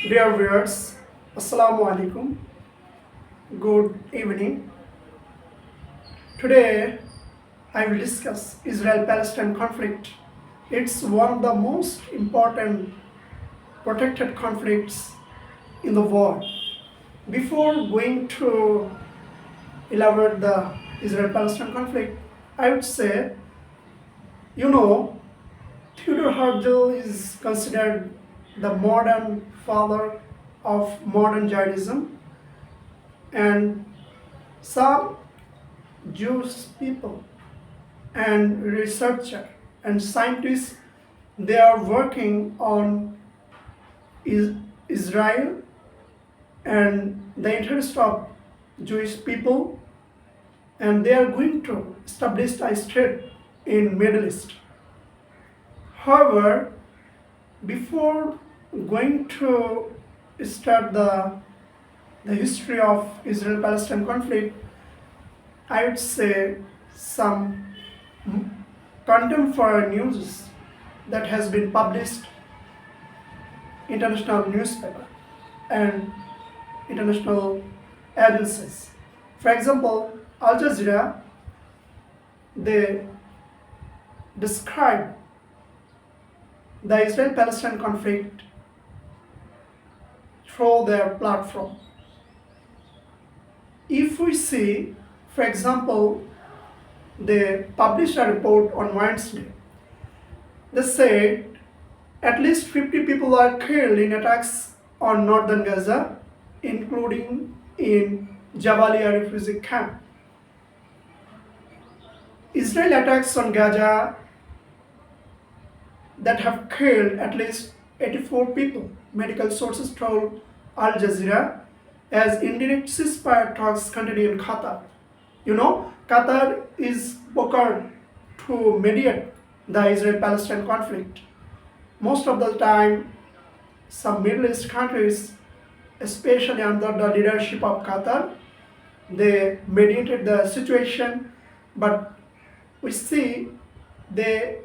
Dear viewers, Assalamu alaikum. Good evening. Today I will discuss Israel-Palestine conflict. It's one of the most important protected conflicts in the world. Before going to elaborate the Israel-Palestine conflict, I would say, you know, Theodor Herzl is considered the modern father of modern Judaism, and some Jewish people and researcher and scientists, they are working on Israel and the interest of Jewish people, and they are going to establish a state in Middle East. However, before going to start the history of Israel-Palestine conflict, I would say some contemporary news that has been published international newspaper and international agencies. For example, Al Jazeera, they describe the Israel-Palestine conflict through their platform. If we see, for example, they published a report on Wednesday. They said at least 50 people are killed in attacks on northern Gaza, including in Jabalia refugee camp. Israel attacks on Gaza that have killed at least 84 people, medical sources told Al Jazeera, as indirect ceasefire talks continue in Qatar. You know, Qatar is brokered to mediate the Israel-Palestine conflict. Most of the time, some Middle East countries, especially under the leadership of Qatar, they mediated the situation, but we see they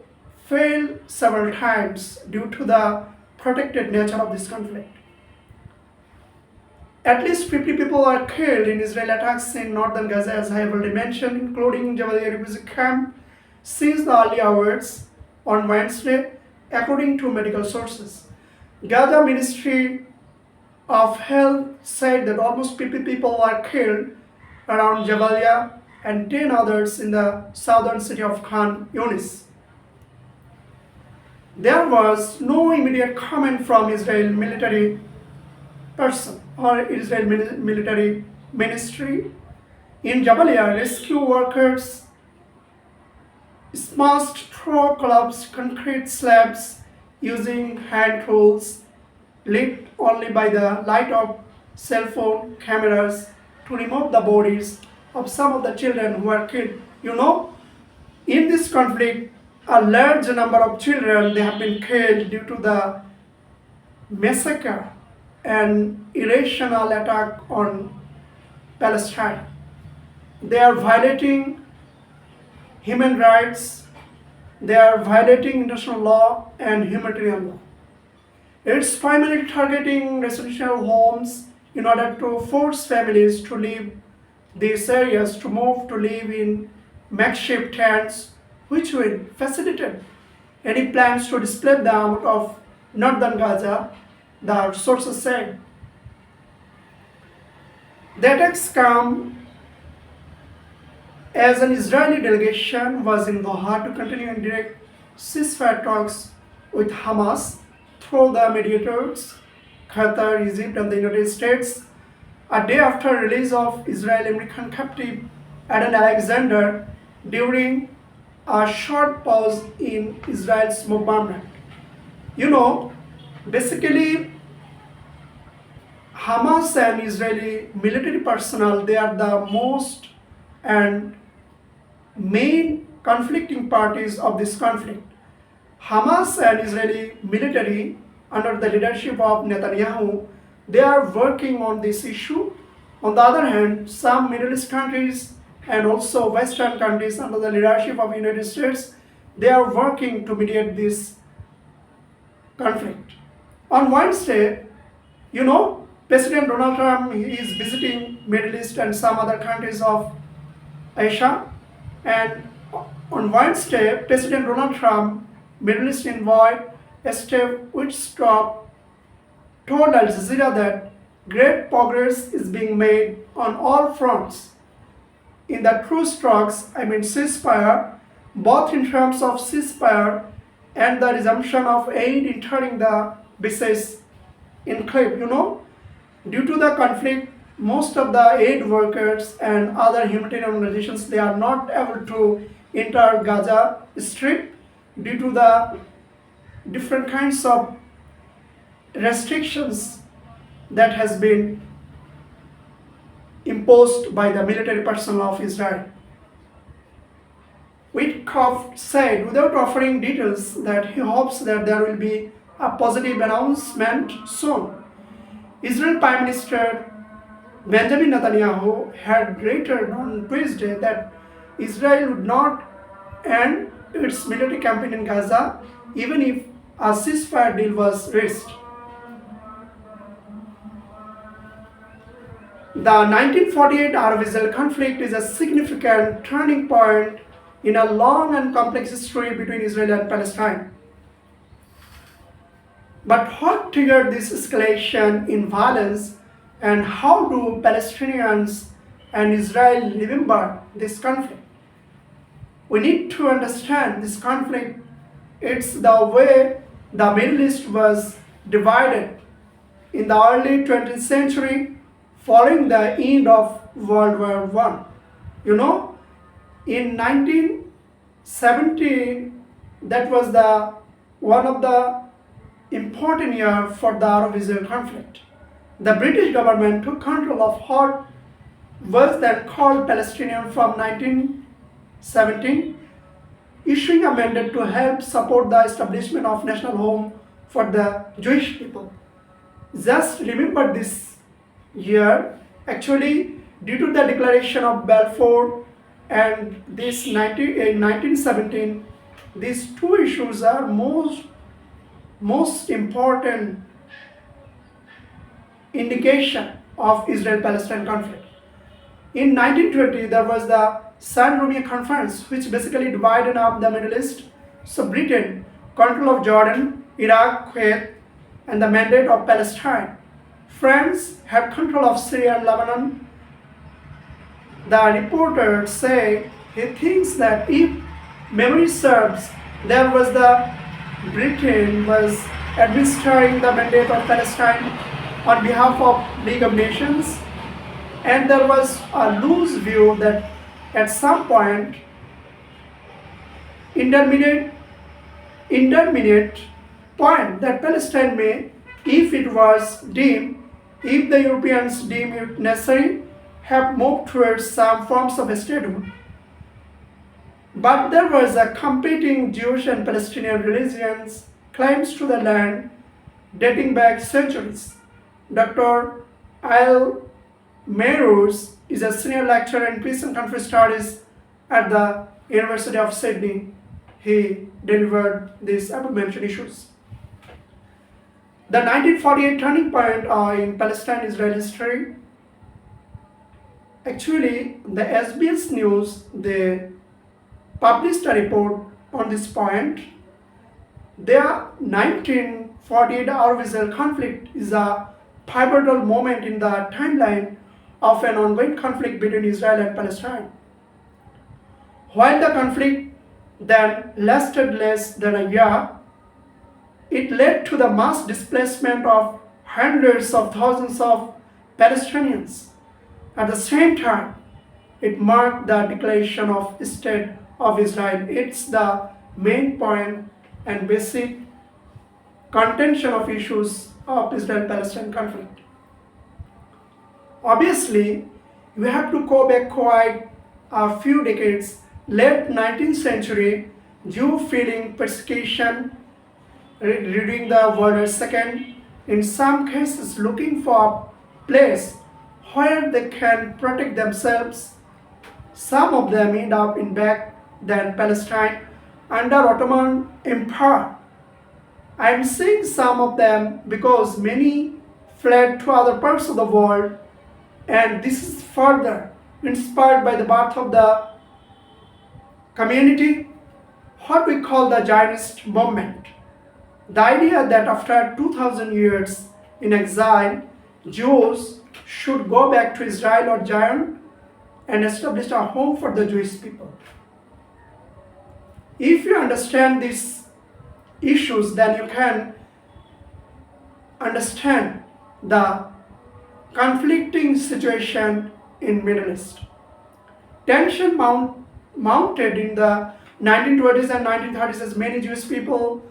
failed several times due to the protected nature of this conflict. At least 50 people are killed in Israeli attacks in northern Gaza, as I have already mentioned, including Jabalia refugee camp, since the early hours on Wednesday, according to medical sources. Gaza Ministry of Health said that almost 50 people were killed around Jabalia and 10 others in the southern city of Khan Yunis. There was no immediate comment from Israel military person or Israel military ministry. In Jabalia, rescue workers smashed through collapsed concrete slabs using hand tools lit only by the light of cell phone cameras to remove the bodies of some of the children who were killed. You know, in this conflict, a large number of children they have been killed due to the massacre and irrational attack on Palestine. They are violating human rights, they are violating international law and humanitarian law. It's primarily targeting residential homes in order to force families to leave these areas, to move to live in makeshift tents, which will facilitate any plans to displace them out of northern Gaza, the sources said. The attacks come as an Israeli delegation was in Doha to continue in direct ceasefire talks with Hamas through the mediators, Qatar, Egypt, and the United States, a day after release of Israeli-American captive Adan Alexander during a short pause in Israel's bombardment. You know, basically, Hamas and Israeli military personnel, they are the most and main conflicting parties of this conflict. Hamas and Israeli military, under the leadership of Netanyahu, they are working on this issue. On the other hand, some Middle East countries and also Western countries under the leadership of United States, they are working to mediate this conflict. On Wednesday, You know, President Donald Trump is visiting Middle East and some other countries of Asia. And on Wednesday, President Donald Trump, Middle East envoy Steve Witstrop, told Al Jazeera that great progress is being made on all fronts in the truce talks, ceasefire, both in terms of ceasefire and the resumption of aid entering the besieged enclave. Due to the conflict, most of the aid workers and other humanitarian organizations, they are not able to enter Gaza Strip due to the different kinds of restrictions that has been imposed by the military personnel of Israel. Witkoff said, without offering details, that he hopes that there will be a positive announcement soon. Israel Prime Minister Benjamin Netanyahu had reiterated on Tuesday that Israel would not end its military campaign in Gaza even if a ceasefire deal was reached. The 1948 Arab-Israel conflict is a significant turning point in a long and complex history between Israel and Palestine. But what triggered this escalation in violence, and how do Palestinians and Israel remember this conflict? We need to understand this conflict. It's the way the Middle East was divided in the early 20th century following the end of World War I. In 1970, that was the one of the important year for the Arab-Israel conflict. The British government took control of what was then called Palestine from 1917, issuing a mandate to help support the establishment of national home for the Jewish people. Just remember this year, actually, due to the declaration of Balfour and this in 1917, these two issues are most important indication of Israel-Palestine conflict. In 1920, there was the San Romeo Conference, which basically divided up the Middle East. So Britain, control of Jordan, Iraq, Kuwait, and the mandate of Palestine. France had control of Syria and Lebanon. The reporter say he thinks that if memory serves, there was the Britain was administering the mandate of Palestine on behalf of League of Nations, and there was a loose view that at some point intermediate point that Palestine may, if it was deemed, if the Europeans deem it necessary, have moved towards some forms of statehood. But there was a competing Jewish and Palestinian religions claims to the land dating back centuries. Dr. Al Mehrous is a senior lecturer in peace and conflict studies at the University of Sydney. He delivered these above-mentioned issues. The 1948 turning point in Palestine-Israel history. Actually, the SBS News, they published a report on this point. Their 1948 Arab-Israel conflict is a pivotal moment in the timeline of an ongoing conflict between Israel and Palestine. While the conflict then lasted less than a year, it led to the mass displacement of hundreds of thousands of Palestinians. At the same time, it marked the declaration of State of Israel. It's the main point and basic contention of issues of Israel-Palestine conflict. Obviously, we have to go back quite a few decades. Late 19th century, Jew feeling persecution, reading the word second, in some cases looking for a place where they can protect themselves. Some of them end up in back then Palestine under Ottoman Empire. I am saying some of them because many fled to other parts of the world, and this is further inspired by the birth of the community, what we call the Zionist movement. The idea that after 2000 years in exile, Jews should go back to Israel or Zion and establish a home for the Jewish people. If you understand these issues, then you can understand the conflicting situation in Middle East. Tension mounted in the 1920s and 1930s as many Jewish people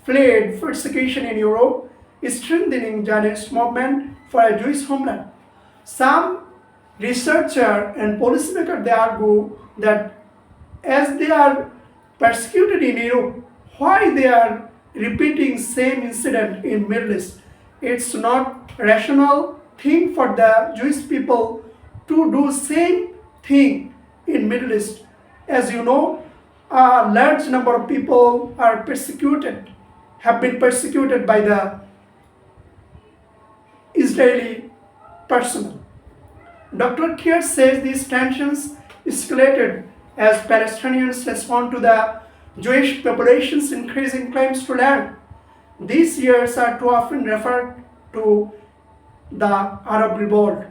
fled persecution in Europe, strengthening Zionist movement for a Jewish homeland. Some researchers and policymakers they argue that as they are persecuted in Europe, why they are repeating same incident in Middle East? It's not rational thing for the Jewish people to do same thing in Middle East. As you know, a large number of people are persecuted, have been persecuted by the Israeli personnel. Dr. Kier says these tensions escalated as Palestinians respond to the Jewish population's increasing claims to land. These years are too often referred to the Arab Revolt.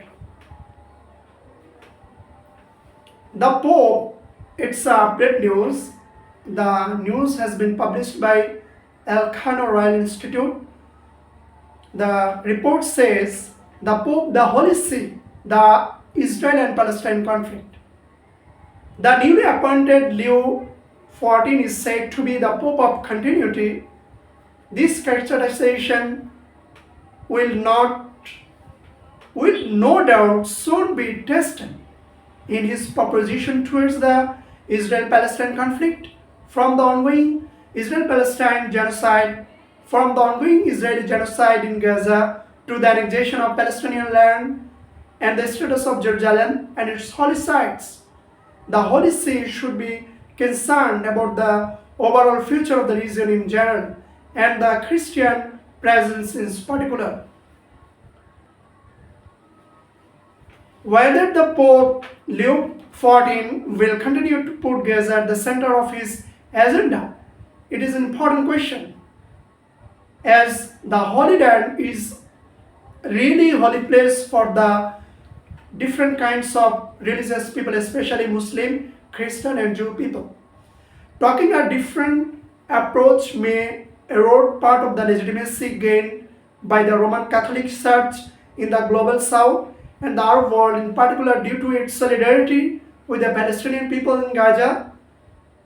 The Pope, it's update news. The news has been published by Elkanah Royal Institute. The report says the Pope, the Holy See, the Israel and Palestine conflict. The newly appointed Leo XIV is said to be the Pope of continuity. This characterization will no doubt soon be tested in his proposition towards the Israel-Palestine conflict, from the ongoing Israel-Palestine genocide, from the ongoing Israeli genocide in Gaza to the annexation of Palestinian land and the status of Jerusalem and its holy sites. The Holy See should be concerned about the overall future of the region in general and the Christian presence in particular. Whether the Pope Leo XIV will continue to put Gaza at the center of his agenda, it is an important question, as the Holy Land is really holy place for the different kinds of religious people, especially Muslim, Christian and Jew people. Taking a different approach may erode part of the legitimacy gained by the Roman Catholic Church in the global south and the Arab world, in particular due to its solidarity with the Palestinian people in Gaza,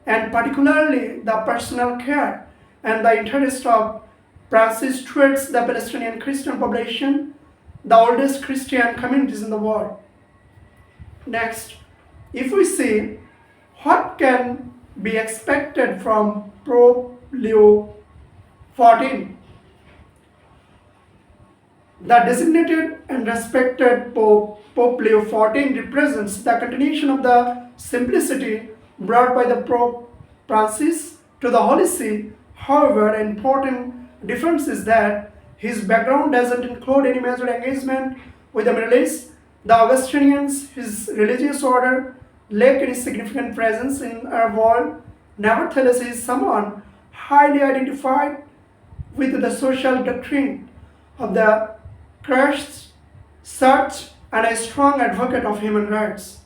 and particularly the personal care and the interest of Francis towards the Palestinian Christian population, the oldest Christian communities in the world. Next, if we see what can be expected from Pope Leo XIV, the designated and respected Pope Leo XIV represents the continuation of the simplicity brought by the Pope Francis to the Holy See. However, an important difference is that his background doesn't include any major engagement with the Middle East. The Augustinians, his religious order, lack any significant presence in our world. Nevertheless, he is someone highly identified with the social doctrine of the Christ Church and a strong advocate of human rights.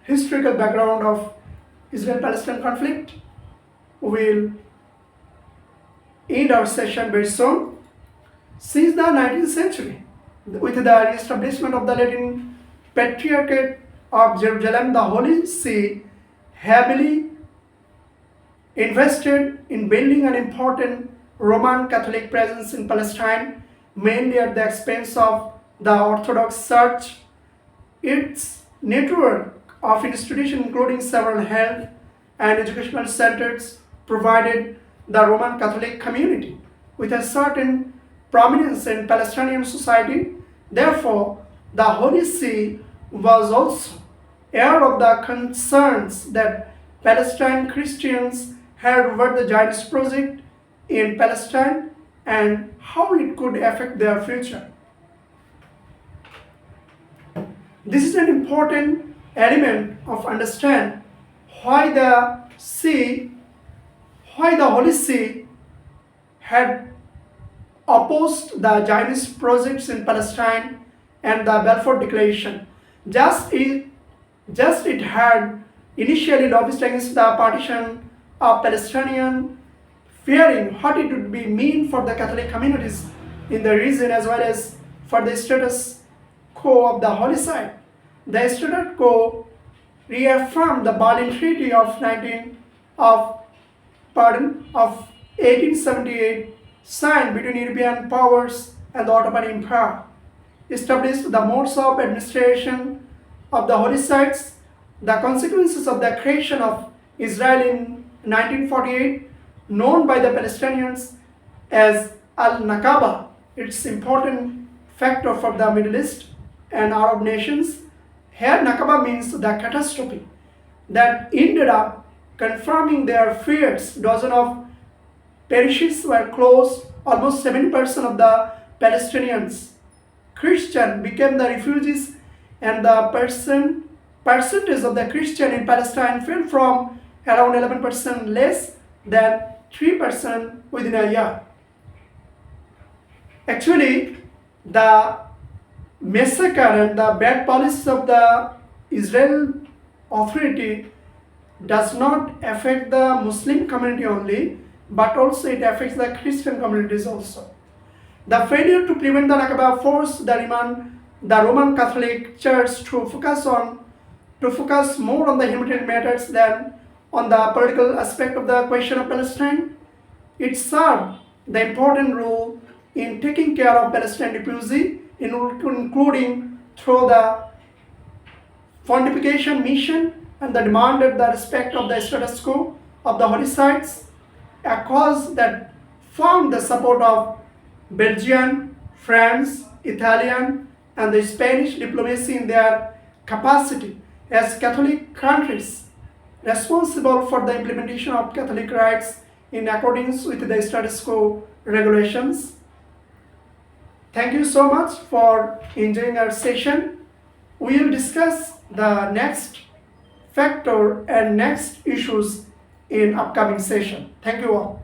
Historical background of Israel-Palestine conflict. We'll end our session very soon. Since the 19th century, with the establishment of the Latin Patriarchate of Jerusalem, the Holy See heavily invested in building an important Roman Catholic presence in Palestine, mainly at the expense of the Orthodox Church. Its network of institutions, including several health and educational centers, provided the Roman Catholic community with a certain prominence in Palestinian society. Therefore, the Holy See was also aware of the concerns that Palestine Christians had over the Zionist project in Palestine and how it could affect their future. This is an important element of understand why the Holy See had opposed the Zionist projects in Palestine and the Balfour Declaration. Just it, just it had initially lobbied against the partition of Palestinian, fearing what it would be mean for the Catholic communities in the region as well as for the status quo of the Holy Site. The status quo reaffirmed the Berlin Treaty of of 1878 signed between European powers and the Ottoman Empire, established the modes of administration of the holy sites, the consequences of the creation of Israel in 1948, known by the Palestinians as Al-Nakaba, its important factor for the Middle East and Arab nations. Here Nakaba means the catastrophe that ended up confirming their fears. Dozens of parishes were closed. Almost 70% of the Palestinians Christian became the refugees, and the percentage of the Christian in Palestine fell from around 11% less than 3% within a year. Actually, the massacre and the bad policies of the Israel authority does not affect the Muslim community only, but also it affects the Christian communities also. The failure to prevent the Nakaba forced the Roman Catholic Church to focus more on the humanitarian matters than on the political aspect of the question of Palestine. It served the important role in taking care of Palestinian refugees, including through the fortification mission, and the demanded the respect of the status quo of the holy sites, a cause that found the support of Belgian, France, Italian, and the Spanish diplomacy in their capacity as Catholic countries responsible for the implementation of Catholic rights in accordance with the status quo regulations. Thank you so much for enjoying our session. We will discuss the next factor and next issues in upcoming session. Thank you all.